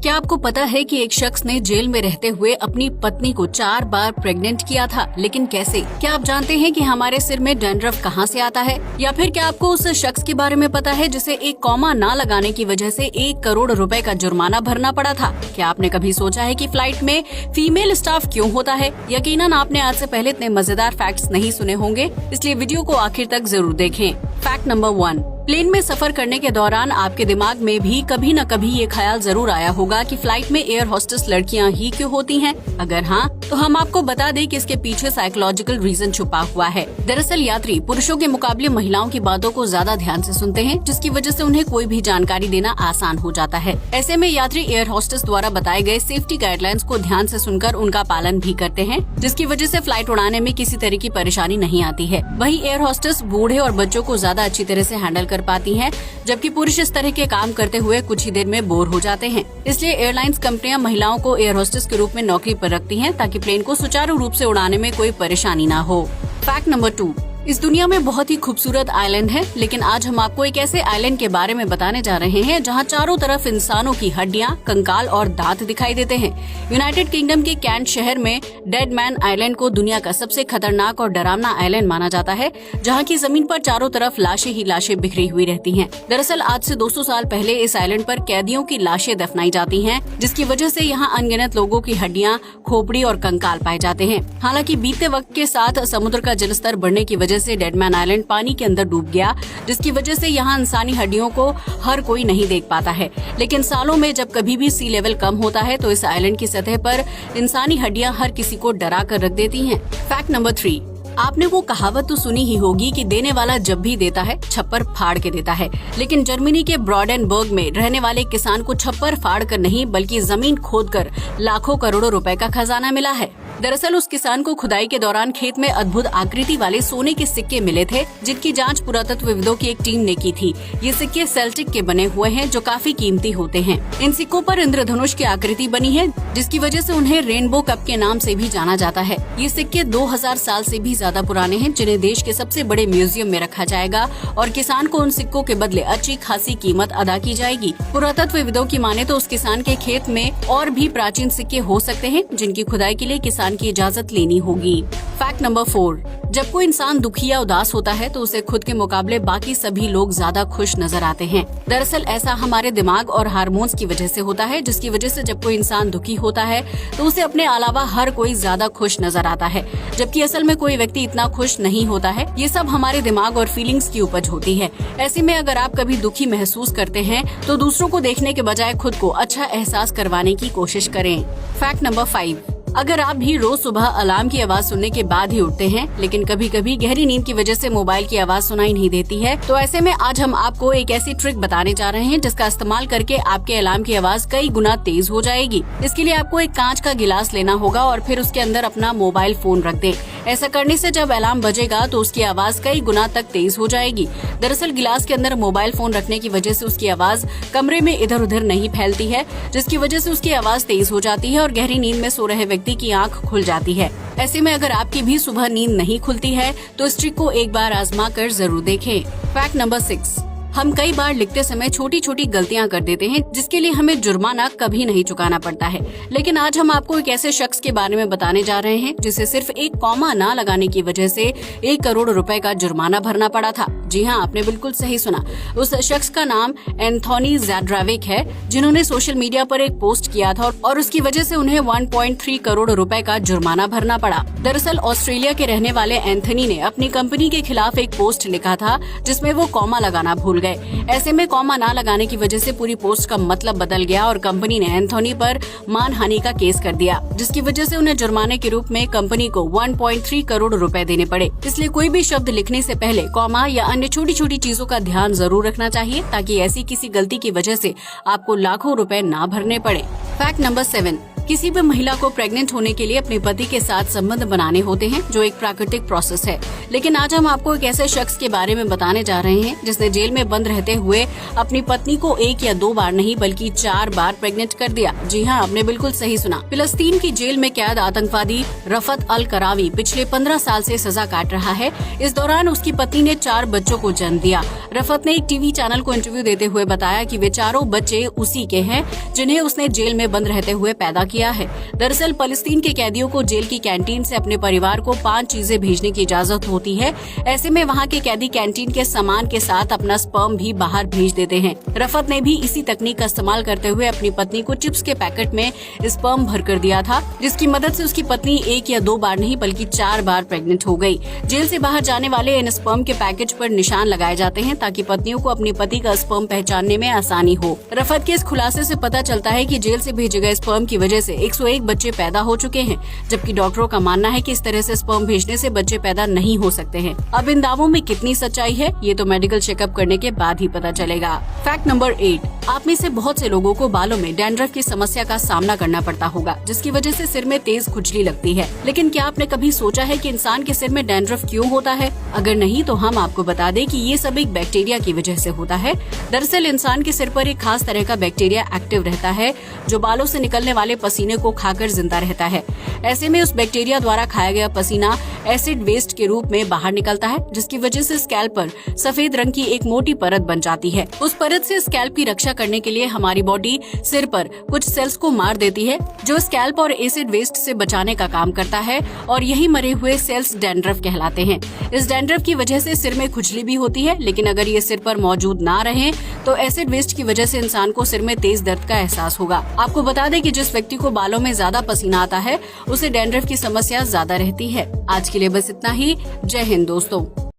क्या आपको पता है कि एक शख्स ने जेल में रहते हुए अपनी पत्नी को 4 बार प्रेग्नेंट किया था, लेकिन कैसे? क्या आप जानते हैं कि हमारे सिर में डैंड्रफ कहां से आता है? या फिर क्या आपको उस शख्स के बारे में पता है जिसे एक कॉमा ना लगाने की वजह से 1 करोड़ रुपए का जुर्माना भरना पड़ा था? क्या आपने कभी सोचा है कि फ्लाइट में फीमेल स्टाफ क्यों होता है? यकीनन आपने आज से पहले इतने मजेदार फैक्ट्स नहीं सुने होंगे, इसलिए वीडियो को आखिर तक जरूर देखें। फैक्ट नंबर 1, प्लेन में सफर करने के दौरान आपके दिमाग में भी कभी न कभी ये ख्याल जरूर आया होगा कि फ्लाइट में एयर होस्टेस लड़कियां ही क्यों होती हैं? अगर हाँ, तो हम आपको बता दें कि इसके पीछे साइकोलॉजिकल रीजन छुपा हुआ है। दरअसल यात्री पुरुषों के मुकाबले महिलाओं की बातों को ज्यादा ध्यान से सुनते हैं, जिसकी वजह से उन्हें कोई भी जानकारी देना आसान हो जाता है। ऐसे में यात्री एयर होस्टेस द्वारा बताए गए सेफ्टी गाइडलाइंस को ध्यान से सुनकर उनका पालन भी करते हैं, जिसकी वजह से फ्लाइट उड़ाने में किसी तरह की परेशानी नहीं आती है। वहीं एयर होस्टेस बूढ़े और बच्चों को ज्यादा अच्छी तरह से हैंडल कर पाती हैं, जबकि पुरुष इस तरह के काम करते हुए कुछ ही देर में बोर हो जाते हैं। इसलिए एयरलाइंस कंपनियां महिलाओं को एयर होस्टेस के रूप में नौकरी पर रखती हैं, ताकि प्लेन को सुचारू रूप से उड़ाने में कोई परेशानी न हो। फैक्ट नंबर 2, इस दुनिया में बहुत ही खूबसूरत आइलैंड है, लेकिन आज हम आपको एक ऐसे आइलैंड के बारे में बताने जा रहे हैं जहां चारों तरफ इंसानों की हड्डियां, कंकाल और दांत दिखाई देते हैं। यूनाइटेड किंगडम के कैंट शहर में डेड मैन आइलैंड को दुनिया का सबसे खतरनाक और डरावना आइलैंड माना जाता है, जहां की जमीन पर चारों तरफ लाशें ही लाशें बिखरी हुई रहती हैं। दरअसल आज से 200 साल पहले इस आइलैंड पर कैदियों की लाशें दफनाई जाती हैं, जिसकी वजह से यहाँ अनगिनत लोगों की हड्डियां, खोपड़ी और कंकाल पाए जाते हैं। हालांकि बीते वक्त के साथ समुद्र का जलस्तर बढ़ने की वजह से डेड मैन आइलैंड पानी के अंदर डूब गया, जिसकी वजह से यहाँ इंसानी हड्डियों को हर कोई नहीं देख पाता है। लेकिन सालों में जब कभी भी सी लेवल कम होता है, तो इस आइलैंड की सतह पर इंसानी हड्डियां हर किसी को डरा कर रख देती हैं। फैक्ट नंबर 3, आपने वो कहावत तो सुनी ही होगी कि देने वाला जब भी देता है छप्पर फाड़ के देता है, लेकिन जर्मनी के ब्रॉडेनबर्ग में रहने वाले किसान को छप्पर फाड़ कर नहीं, बल्कि जमीन खोदकर लाखों करोड़ों रुपए का खजाना मिला है। दरअसल उस किसान को खुदाई के दौरान खेत में अद्भुत आकृति वाले सोने के सिक्के मिले थे, जिनकी जांच पुरातत्वविदों की एक टीम ने की थी। ये सिक्के सेल्टिक के बने हुए हैं, जो काफी कीमती होते हैं। इन सिक्कों पर इंद्रधनुष की आकृति बनी है, जिसकी वजह से उन्हें रेनबो कप के नाम से भी जाना जाता है। ये सिक्के 2000 साल से भी ज्यादा पुराने हैं, जिन्हें देश के सबसे बड़े म्यूजियम में रखा जाएगा और किसान को उन सिक्कों के बदले अच्छी खासी कीमत अदा की जाएगी। पुरातत्वविदों की माने तो उस किसान के खेत में और भी प्राचीन सिक्के हो सकते हैं, जिनकी खुदाई के लिए किसान की इजाजत लेनी होगी। फैक्ट नंबर 4, जब कोई इंसान दुखी या उदास होता है तो उसे खुद के मुकाबले बाकी सभी लोग ज्यादा खुश नजर आते हैं। दरअसल ऐसा हमारे दिमाग और हार्मोन्स की वजह से होता है, जिसकी वजह से जब कोई इंसान दुखी होता है तो उसे अपने अलावा हर कोई ज्यादा खुश नजर आता है, जबकि असल में कोई व्यक्ति इतना खुश नहीं होता है। ये सब हमारे दिमाग और फीलिंग्स की उपज होती है। ऐसे में अगर आप कभी दुखी महसूस करते हैं तो दूसरों को देखने के बजाय खुद को अच्छा एहसास करवाने की कोशिश करें। फैक्ट नंबर 5, अगर आप भी रोज सुबह अलार्म की आवाज सुनने के बाद ही उठते हैं, लेकिन कभी कभी गहरी नींद की वजह से मोबाइल की आवाज सुनाई नहीं देती है, तो ऐसे में आज हम आपको एक ऐसी ट्रिक बताने जा रहे हैं जिसका इस्तेमाल करके आपके अलार्म की आवाज कई गुना तेज हो जाएगी। इसके लिए आपको एक कांच का गिलास लेना होगा और फिर उसके अंदर अपना मोबाइल फोन रख दें। ऐसा करने से जब अलार्म बजेगा तो उसकी आवाज कई गुना तक तेज हो जाएगी। दरअसल गिलास के अंदर मोबाइल फोन रखने की वजह से उसकी आवाज कमरे में इधर उधर नहीं फैलती है, जिसकी वजह से उसकी आवाज तेज हो जाती है और गहरी नींद में सो रहे व्यक्ति की आंख खुल जाती है। ऐसे में अगर आपकी भी सुबह नींद नहीं खुलती है तो इस ट्रिक को एक बार आजमा कर जरूर देखें। फैक्ट नंबर 6, हम कई बार लिखते समय छोटी छोटी गलतियां कर देते हैं, जिसके लिए हमें जुर्माना कभी नहीं चुकाना पड़ता है। लेकिन आज हम आपको एक ऐसे शख्स के बारे में बताने जा रहे हैं जिसे सिर्फ एक कॉमा ना लगाने की वजह से 1 करोड़ रुपए का जुर्माना भरना पड़ा था। जी हाँ, आपने बिल्कुल सही सुना। उस शख्स का नाम एंथोनी ज़ाड्राविक है, जिन्होंने सोशल मीडिया पर एक पोस्ट किया था और उसकी वजह से उन्हें 1.3 करोड़ रुपए का जुर्माना भरना पड़ा। दरअसल ऑस्ट्रेलिया के रहने वाले एंथोनी ने अपनी कंपनी के खिलाफ एक पोस्ट लिखा था, जिसमें वो कॉमा लगाना भूल गए। ऐसे में कॉमा ना लगाने की वजह से पूरी पोस्ट का मतलब बदल गया और कंपनी ने एंथोनी पर मानहानि का केस कर दिया, जिसकी वजह से उन्हें जुर्माने के रूप में कंपनी को 1.3 करोड़ रुपए देने पड़े। इसलिए कोई भी शब्द लिखने से पहले कॉमा या अन्य छोटी छोटी चीजों का ध्यान जरूर रखना चाहिए, ताकि ऐसी किसी गलती की वजह से आपको लाखों रुपए ना भरने पड़े। फैक्ट नंबर 7, किसी भी महिला को प्रेग्नेंट होने के लिए अपने पति के साथ संबंध बनाने होते हैं, जो एक प्राकृतिक प्रोसेस है। लेकिन आज हम आपको एक ऐसे शख्स के बारे में बताने जा रहे हैं जिसने जेल में बंद रहते हुए अपनी पत्नी को 1 या 2 बार नहीं बल्कि 4 बार प्रेग्नेंट कर दिया। जी हाँ, आपने बिल्कुल सही सुना। फिलिस्तीन की जेल में कैद आतंकवादी रफत अल करावी पिछले 15 साल से सजा काट रहा है। इस दौरान उसकी पत्नी ने 4 बच्चों को जन्म दिया। रफत ने एक टीवी चैनल को इंटरव्यू देते हुए बताया कि वे चारों बच्चे उसी के हैं जिन्हें उसने जेल में बंद रहते हुए पैदा किया है। दरअसल फिलिस्तीन के कैदियों को जेल की कैंटीन से अपने परिवार को 5 चीजें भेजने की इजाजत होती है। ऐसे में वहाँ के कैदी कैंटीन के सामान के साथ अपना स्पर्म भी बाहर भेज देते हैं। रफत ने भी इसी तकनीक का इस्तेमाल करते हुए अपनी पत्नी को चिप्स के पैकेट में स्पर्म भर कर दिया था, जिसकी मदद से उसकी पत्नी 1 या 2 बार नहीं बल्कि 4 बार प्रेग्नेंट हो गई। जेल से बाहर जाने वाले इन स्पर्म के पैकेज पर निशान लगाए जाते हैं ताकि पत्नियों को अपने पति का स्पर्म पहचानने में आसानी हो। रफत के इस खुलासे से पता चलता है कि जेल से भेजे गए स्पर्म की वजह से 101 बच्चे पैदा हो चुके हैं, जबकि डॉक्टरों का मानना है कि इस तरह से स्पर्म भेजने से बच्चे पैदा नहीं हो सकते हैं। अब इन दावों में कितनी सच्चाई है, ये तो मेडिकल चेकअप करने के बाद ही पता चलेगा। फैक्ट नंबर 8, आप में से बहुत से लोगों को बालों में डैंड्रफ की समस्या का सामना करना पड़ता होगा, जिसकी वजह से सिर में तेज खुजली लगती है। लेकिन क्या आपने कभी सोचा है कि इंसान के सिर में डैंड्रफ क्यों होता है? अगर नहीं तो हम आपको बता दें कि ये सब एक बैक्टीरिया की वजह से होता है। दरअसल इंसान के सिर पर एक खास तरह का बैक्टीरिया एक्टिव रहता है, जो बालों से निकलने वाले पसीने को खाकर जिंदा रहता है। ऐसे में उस बैक्टीरिया द्वारा खाया गया पसीना एसिड वेस्ट के रूप में बाहर निकलता है, जिसकी वजह से स्कैल्प पर सफेद रंग की एक मोटी परत बन जाती है। उस परत से स्कैल्प की रक्षा करने के लिए हमारी बॉडी सिर पर कुछ सेल्स को मार देती है, जो स्कैल्प और एसिड वेस्ट से बचाने का काम करता है, और यही मरे हुए सेल्स डैंड्रफ कहलाते हैं। इस डैंड्रफ की वजह से सिर में खुजली भी होती है, लेकिन अगर ये सिर पर मौजूद ना रहे तो एसिड वेस्ट की वजह से इंसान को सिर में तेज दर्द का एहसास होगा। आपको बता दें कि जिस व्यक्ति को बालों में ज्यादा पसीना आता है उसे डैंड्रफ की समस्या ज्यादा रहती है। आज के लिए बस इतना ही। जय हिंद दोस्तों।